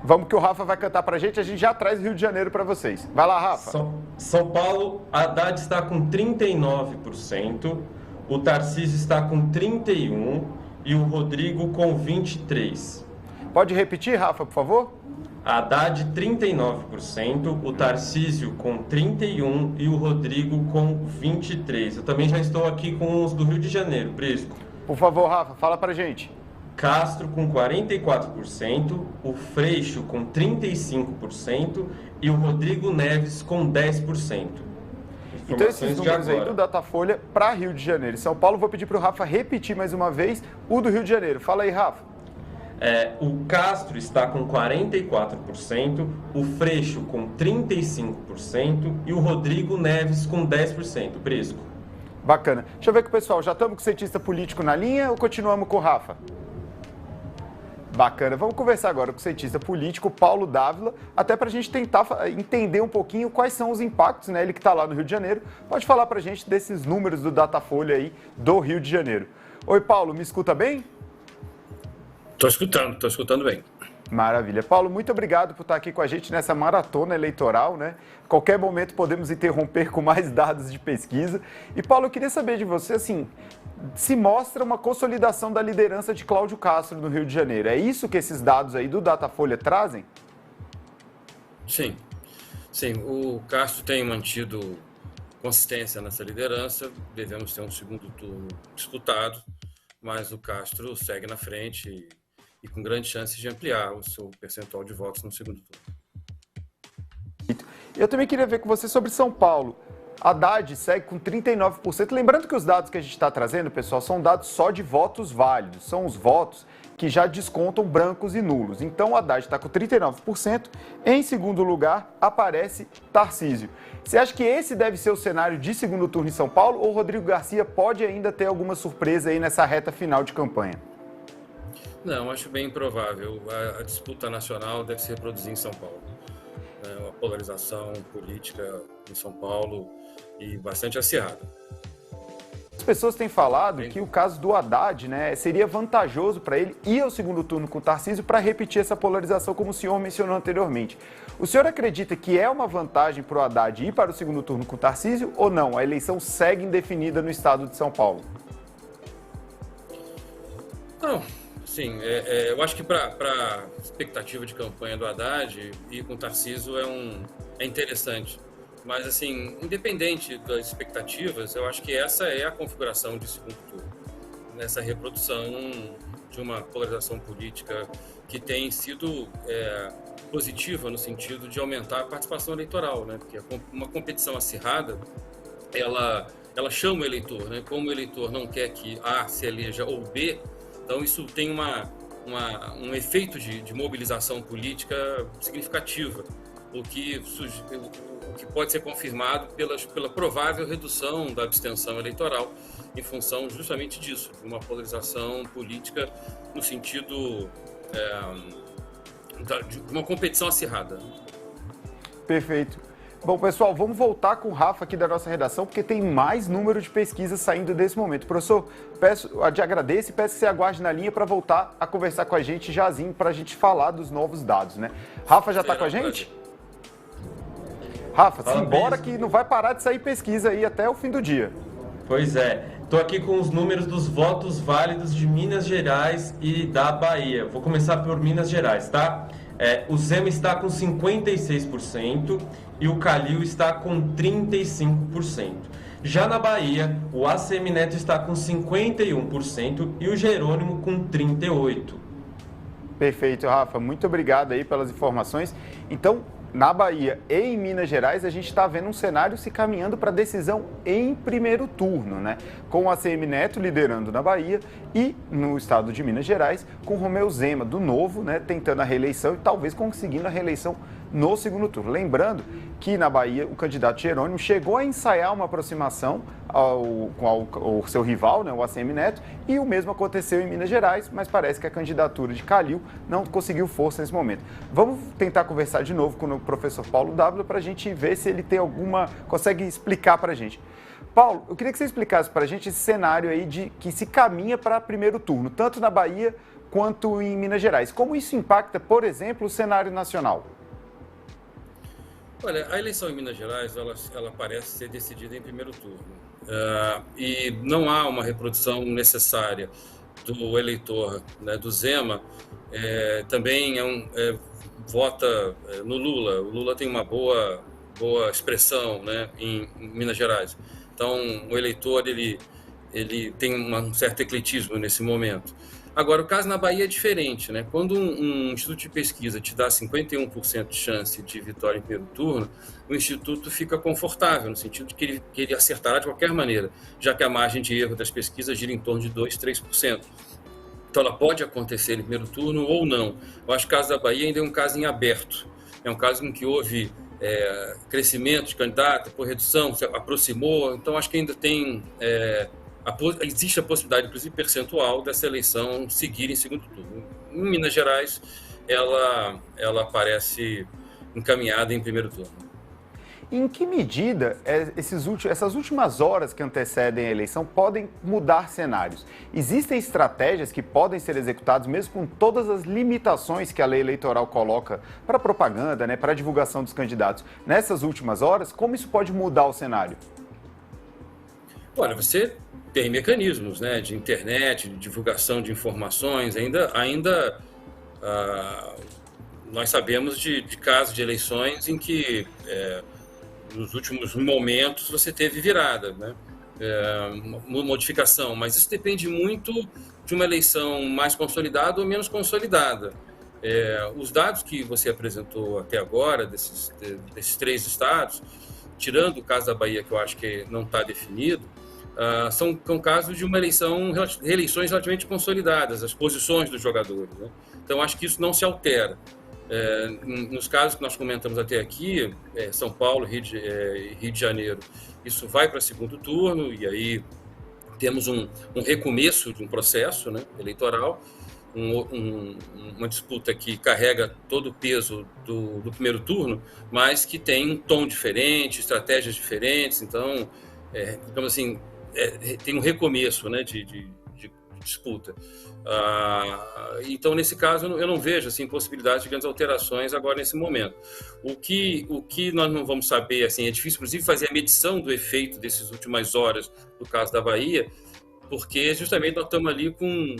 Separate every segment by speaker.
Speaker 1: Vamos que o Rafa vai cantar pra gente, a gente já traz o Rio de Janeiro para vocês. Vai lá, Rafa.
Speaker 2: São Paulo, Haddad está com 39%, o Tarcísio está com 31% e o Rodrigo com 23%.
Speaker 1: Pode repetir, Rafa, por favor?
Speaker 2: Haddad 39%, o Tarcísio com 31% e o Rodrigo com 23%. Eu também já estou aqui com os do Rio de Janeiro, Prisco.
Speaker 1: Por favor, Rafa, fala pra gente.
Speaker 2: Castro com 44%, o Freixo com 35% e o Rodrigo Neves com 10%.
Speaker 1: Então esses números aí do Datafolha para Rio de Janeiro e São Paulo, vou pedir para o Rafa repetir mais uma vez o do Rio de Janeiro. Fala aí, Rafa.
Speaker 2: O Castro está com 44%, o Freixo com 35% e o Rodrigo Neves com 10%. Prisco.
Speaker 1: Bacana. Deixa eu ver com o pessoal, já estamos com o cientista político na linha ou continuamos com o Rafa? Bacana. Vamos conversar agora com o cientista político Paulo Dávila, até para a gente tentar entender um pouquinho quais são os impactos, né? Ele que está lá no Rio de Janeiro, pode falar para a gente desses números do Datafolha aí do Rio de Janeiro. Oi, Paulo, me escuta bem?
Speaker 3: Estou escutando bem.
Speaker 1: Maravilha. Paulo, muito obrigado por estar aqui com a gente nessa maratona eleitoral, né? Qualquer momento podemos interromper com mais dados de pesquisa. E, Paulo, eu queria saber de você, assim, se mostra uma consolidação da liderança de Cláudio Castro no Rio de Janeiro. É isso que esses dados aí do Datafolha trazem?
Speaker 3: Sim, o Castro tem mantido consistência nessa liderança, devemos ter um segundo turno disputado, mas o Castro segue na frente e com grande chance de ampliar o seu percentual de votos no segundo turno.
Speaker 1: Eu também queria ver com você sobre São Paulo. Haddad segue com 39%. Lembrando que os dados que a gente está trazendo, pessoal, são dados só de votos válidos. São os votos que já descontam brancos e nulos. Então, o Haddad está com 39%. Em segundo lugar, aparece Tarcísio. Você acha que esse deve ser o cenário de segundo turno em São Paulo ou o Rodrigo Garcia pode ainda ter alguma surpresa aí nessa reta final de campanha?
Speaker 3: Não, acho bem improvável. A disputa nacional deve se reproduzir em São Paulo. Uma polarização política em São Paulo e bastante acirrada.
Speaker 1: As pessoas têm falado que o caso do Haddad, né, seria vantajoso para ele ir ao segundo turno com o Tarcísio para repetir essa polarização, como o senhor mencionou anteriormente. O senhor acredita que é uma vantagem para o Haddad ir para o segundo turno com o Tarcísio ou não? A eleição segue indefinida no estado de São Paulo?
Speaker 3: Não. Sim, eu acho que para a expectativa de campanha do Haddad ir com o Tarcísio é interessante. Mas, assim, independente das expectativas, eu acho que essa é a configuração de segundo turno. Nessa reprodução de uma polarização política que tem sido positiva no sentido de aumentar a participação eleitoral, né? Porque uma competição acirrada, ela chama o eleitor, né? Como o eleitor não quer que A se eleja ou B, então isso tem um efeito de mobilização política significativa, o que pode ser confirmado pela provável redução da abstenção eleitoral em função justamente disso, de uma polarização política no sentido de uma competição acirrada.
Speaker 1: Perfeito. Bom, pessoal, vamos voltar com o Rafa aqui da nossa redação, porque tem mais número de pesquisas saindo desse momento. Professor, te agradeço e peço que você aguarde na linha para voltar a conversar com a gente jazinho, para a gente falar dos novos dados, né? Rafa já está com a gente? Rafa, simbora que não vai parar de sair pesquisa aí até o fim do dia.
Speaker 2: Pois é, estou aqui com os números dos votos válidos de Minas Gerais e da Bahia. Vou começar por Minas Gerais, tá? O Zema está com 56% e o Calil está com 35%. Já na Bahia, o ACM Neto está com 51% e o Jerônimo com 38%.
Speaker 1: Perfeito, Rafa. Muito obrigado aí pelas informações. Então, na Bahia e em Minas Gerais, a gente está vendo um cenário se caminhando para decisão em primeiro turno, né? Com o ACM Neto liderando na Bahia e no estado de Minas Gerais, com o Romeu Zema, do Novo, né, tentando a reeleição e talvez conseguindo a reeleição no segundo turno. Lembrando que na Bahia o candidato Jerônimo chegou a ensaiar uma aproximação ao seu rival, né, o ACM Neto, e o mesmo aconteceu em Minas Gerais, mas parece que a candidatura de Calil não conseguiu força nesse momento. Vamos tentar conversar de novo com o professor Paulo Dávila para a gente ver se ele tem consegue explicar para a gente. Paulo, eu queria que você explicasse para a gente esse cenário aí que se caminha para primeiro turno, tanto na Bahia quanto em Minas Gerais. Como isso impacta, por exemplo, o cenário nacional?
Speaker 3: Olha, a eleição em Minas Gerais, ela parece ser decidida em primeiro turno. E não há uma reprodução necessária do eleitor, né, do Zema. Também vota no Lula. O Lula tem uma boa expressão, né, em Minas Gerais. Então, o eleitor, ele tem um certo ecletismo nesse momento. Agora, o caso na Bahia é diferente, né? Quando um instituto de pesquisa te dá 51% de chance de vitória em primeiro turno, o instituto fica confortável, no sentido de que ele acertará de qualquer maneira, já que a margem de erro das pesquisas gira em torno de 2%, 3%. Então, ela pode acontecer em primeiro turno ou não. Eu acho que o caso da Bahia ainda é um caso em aberto. É um caso em que houve crescimento de candidato, por redução, se aproximou. Então, acho que ainda tem... existe a possibilidade, inclusive percentual, dessa eleição seguir em segundo turno. Em Minas Gerais, ela parece encaminhada em primeiro turno.
Speaker 1: Em que medida essas últimas horas que antecedem a eleição podem mudar cenários? Existem estratégias que podem ser executadas mesmo com todas as limitações que a lei eleitoral coloca para propaganda, né, para a divulgação dos candidatos. Nessas últimas horas, como isso pode mudar o cenário?
Speaker 3: Olha, você tem mecanismos, né, de internet, de divulgação de informações. Ainda nós sabemos de casos de eleições em que nos últimos momentos você teve virada, né, modificação, mas isso depende muito de uma eleição mais consolidada ou menos consolidada. Os dados que você apresentou até agora, desses 3 estados, tirando o caso da Bahia, que eu acho que não está definido, são casos de eleições relativamente consolidadas, as posições dos jogadores, né? Então, acho que isso não se altera. Nos casos que nós comentamos até aqui, São Paulo, Rio de Janeiro, isso vai para segundo turno, e aí temos um recomeço de um processo, né, eleitoral, uma disputa que carrega todo o peso do primeiro turno, mas que tem um tom diferente, estratégias diferentes. Então, digamos assim, tem um recomeço, né, de disputa. Então, nesse caso, eu não vejo assim, possibilidade de grandes alterações agora nesse momento. O que nós não vamos saber, assim, é difícil, inclusive, fazer a medição do efeito dessas últimas horas do caso da Bahia, porque justamente nós estamos ali com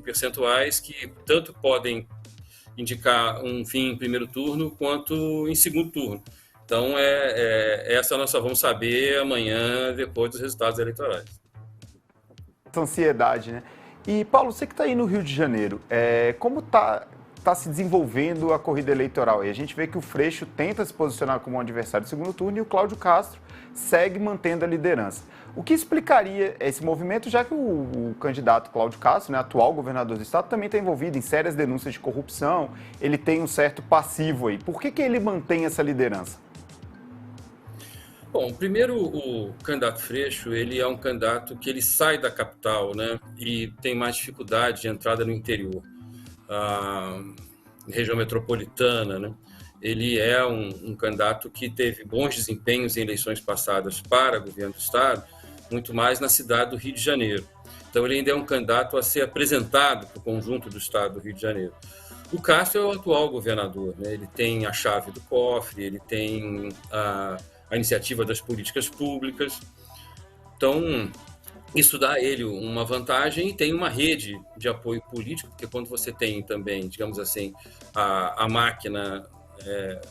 Speaker 3: percentuais que tanto podem indicar um fim em primeiro turno quanto em segundo turno. Então, essa nós só vamos saber amanhã, depois dos resultados eleitorais.
Speaker 1: Essa ansiedade, né? E, Paulo, você que está aí no Rio de Janeiro, como está se desenvolvendo a corrida eleitoral? E a gente vê que o Freixo tenta se posicionar como um adversário de segundo turno e o Cláudio Castro segue mantendo a liderança. O que explicaria esse movimento, já que o candidato Cláudio Castro, né, atual governador do estado, também está envolvido em sérias denúncias de corrupção, ele tem um certo passivo aí. Por que ele mantém essa liderança?
Speaker 3: Bom, primeiro, o candidato Freixo, ele é um candidato que ele sai da capital, né, e tem mais dificuldade de entrada no interior, região metropolitana, né. Ele é um candidato que teve bons desempenhos em eleições passadas para governo do estado, muito mais na cidade do Rio de Janeiro. Então, ele ainda é um candidato a ser apresentado para o conjunto do estado do Rio de Janeiro. O Castro é o atual governador, né, ele tem a chave do cofre, ele tem a iniciativa das políticas públicas. Então, isso dá a ele uma vantagem e tem uma rede de apoio político, porque quando você tem também, digamos assim, a máquina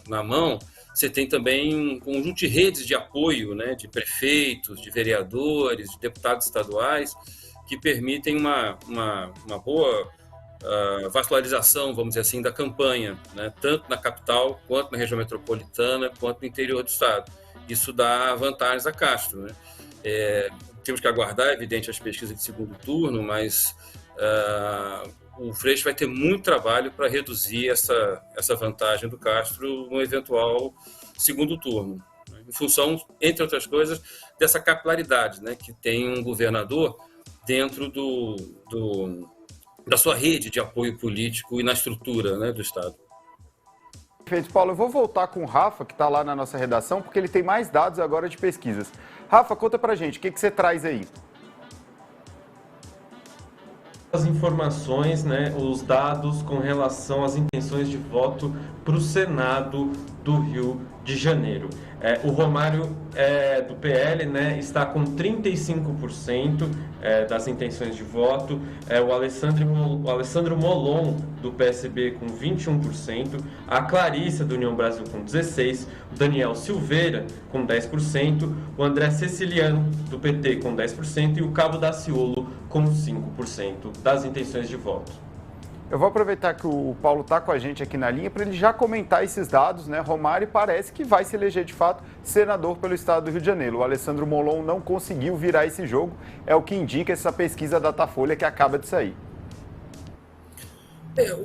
Speaker 3: na mão, você tem também um conjunto de redes de apoio, né, de prefeitos, de vereadores, de deputados estaduais, que permitem uma boa vascularização, vamos dizer assim, da campanha, né, tanto na capital, quanto na região metropolitana, quanto no interior do estado. Isso dá vantagens a Castro, né? Temos que aguardar, é evidente, as pesquisas de segundo turno, mas o Freixo vai ter muito trabalho para reduzir essa vantagem do Castro no eventual segundo turno, né? Em função, entre outras coisas, dessa capilaridade, né, que tem um governador dentro da sua rede de apoio político e na estrutura, né, do Estado.
Speaker 1: Perfeito, Paulo. Eu vou voltar com o Rafa, que está lá na nossa redação, porque ele tem mais dados agora de pesquisas. Rafa, conta pra gente, o que você traz aí?
Speaker 2: as informações, né, os dados com relação às intenções de voto para o Senado do Rio de Janeiro. O Romário do PL, né, está com 35% das intenções de voto, o Alessandro Molon do PSB com 21%, a Clarissa do União Brasil com 16%, o Daniel Silveira com 10%, o André Ceciliano do PT com 10% e o Cabo Daciolo com 5% das intenções de voto.
Speaker 1: Eu vou aproveitar que o Paulo está com a gente aqui na linha para ele já comentar esses dados, né? Romário parece que vai se eleger de fato senador pelo estado do Rio de Janeiro. O Alessandro Molon não conseguiu virar esse jogo, é o que indica essa pesquisa Datafolha que acaba de sair.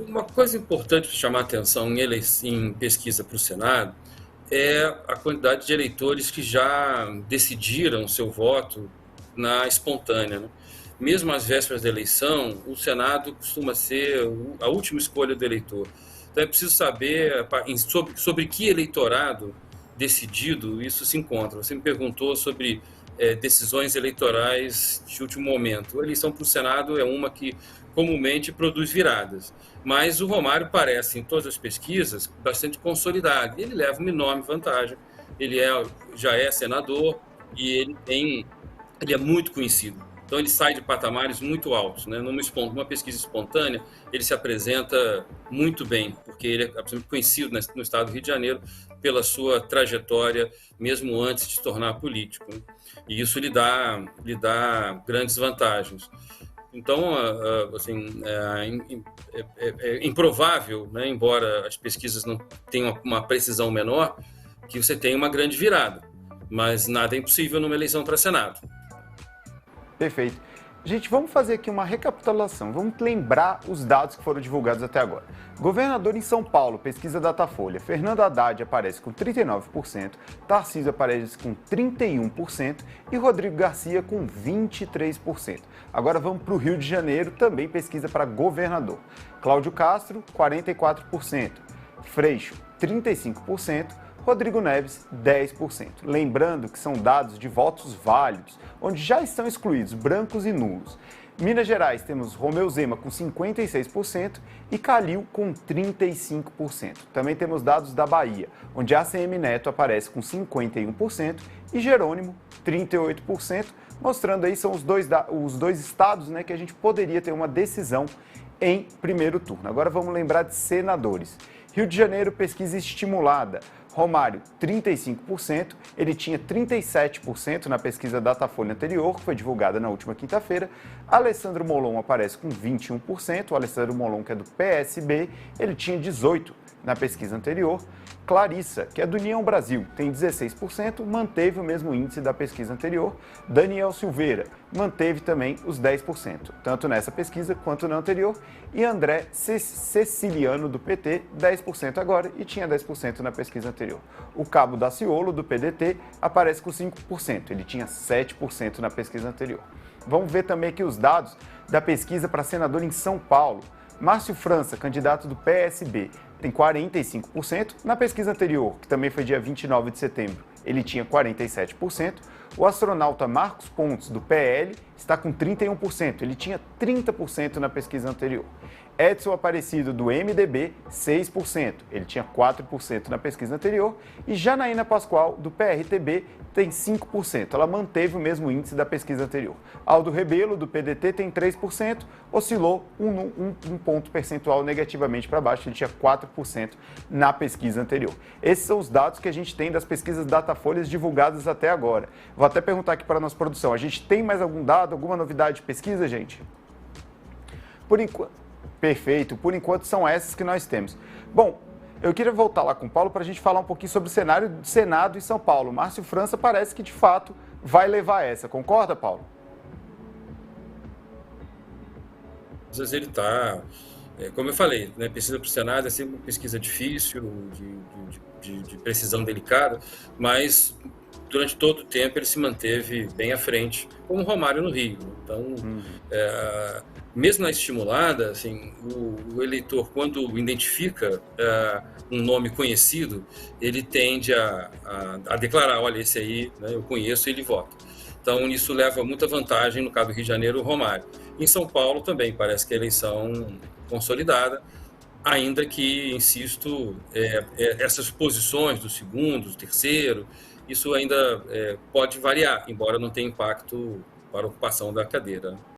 Speaker 3: Uma coisa importante para chamar a atenção em pesquisa para o Senado é a quantidade de eleitores que já decidiram seu voto na espontânea, né? Mesmo às vésperas da eleição, o Senado costuma ser a última escolha do eleitor. Então é preciso saber sobre que eleitorado decidido isso se encontra. Você me perguntou sobre decisões eleitorais de último momento. A eleição para o Senado é uma que comumente produz viradas. Mas o Romário parece, em todas as pesquisas, bastante consolidado. Ele leva uma enorme vantagem. Ele já é senador e ele é muito conhecido. Então ele sai de patamares muito altos, né? Numa pesquisa espontânea, ele se apresenta muito bem, porque ele é absolutamente conhecido no estado do Rio de Janeiro pela sua trajetória, mesmo antes de se tornar político, né? E isso lhe dá grandes vantagens. Então, assim, é improvável, né, embora as pesquisas não tenham uma precisão menor, que você tenha uma grande virada, mas nada é impossível numa eleição para Senado.
Speaker 1: Perfeito. Gente, vamos fazer aqui uma recapitulação, vamos lembrar os dados que foram divulgados até agora. Governador em São Paulo, pesquisa Datafolha, Fernando Haddad aparece com 39%, Tarcísio aparece com 31% e Rodrigo Garcia com 23%. Agora vamos para o Rio de Janeiro, também pesquisa para governador. Cláudio Castro, 44%, Freixo, 35%, Rodrigo Neves, 10%. Lembrando que são dados de votos válidos, onde já estão excluídos brancos e nulos. Minas Gerais temos Romeu Zema com 56% e Calil com 35%. Também temos dados da Bahia, onde ACM Neto aparece com 51% e Jerônimo, 38%, mostrando aí são os dois estados, né, que a gente poderia ter uma decisão em primeiro turno. Agora vamos lembrar de senadores. Rio de Janeiro, pesquisa estimulada. Romário, 35%, ele tinha 37% na pesquisa Datafolha anterior, que foi divulgada na última quinta-feira. Alessandro Molon aparece com 21%, o Alessandro Molon, que é do PSB, ele tinha 18% na pesquisa anterior. Clarissa, que é do União Brasil, tem 16%, manteve o mesmo índice da pesquisa anterior. Daniel Silveira manteve também os 10%, tanto nessa pesquisa quanto na anterior. E André Ceciliano, do PT, 10% agora e tinha 10% na pesquisa anterior. O Cabo Daciolo, do PDT, aparece com 5%, ele tinha 7% na pesquisa anterior. Vamos ver também aqui os dados da pesquisa para senador em São Paulo. Márcio França, candidato do PSB, tem 45%. Na pesquisa anterior, que também foi dia 29 de setembro, ele tinha 47%. O astronauta Marcos Pontes, do PL, está com 31%. Ele tinha 30% na pesquisa anterior. Edson Aparecido, do MDB, 6%. Ele tinha 4% na pesquisa anterior. E Janaína Pascoal, do PRTB, tem 5%. Ela manteve o mesmo índice da pesquisa anterior. Aldo Rebelo, do PDT, tem 3%. Oscilou um ponto percentual negativamente para baixo. Ele tinha 4% na pesquisa anterior. Esses são os dados que a gente tem das pesquisas Datafolhas divulgadas até agora. Vou até perguntar aqui para a nossa produção. A gente tem mais algum dado, alguma novidade de pesquisa, gente? Por enquanto... Perfeito, por enquanto são essas que nós temos. Bom, eu queria voltar lá com o Paulo para a gente falar um pouquinho sobre o cenário do Senado em São Paulo. Márcio França parece que de fato vai levar essa, concorda, Paulo?
Speaker 3: Às vezes ele está, como eu falei, né, pesquisa para o Senado é sempre uma pesquisa difícil, de precisão delicada, mas durante todo o tempo ele se manteve bem à frente, como o Romário no Rio. Então, mesmo na estimulada, assim, o eleitor, quando identifica um nome conhecido, ele tende a declarar, olha, esse aí, né, eu conheço, e ele vota. Então, isso leva muita vantagem, no caso do Rio de Janeiro, o Romário. Em São Paulo também, parece que a eleição consolidada, ainda que, insisto, essas posições do segundo, do terceiro, isso ainda pode variar, embora não tenha impacto para a ocupação da cadeira.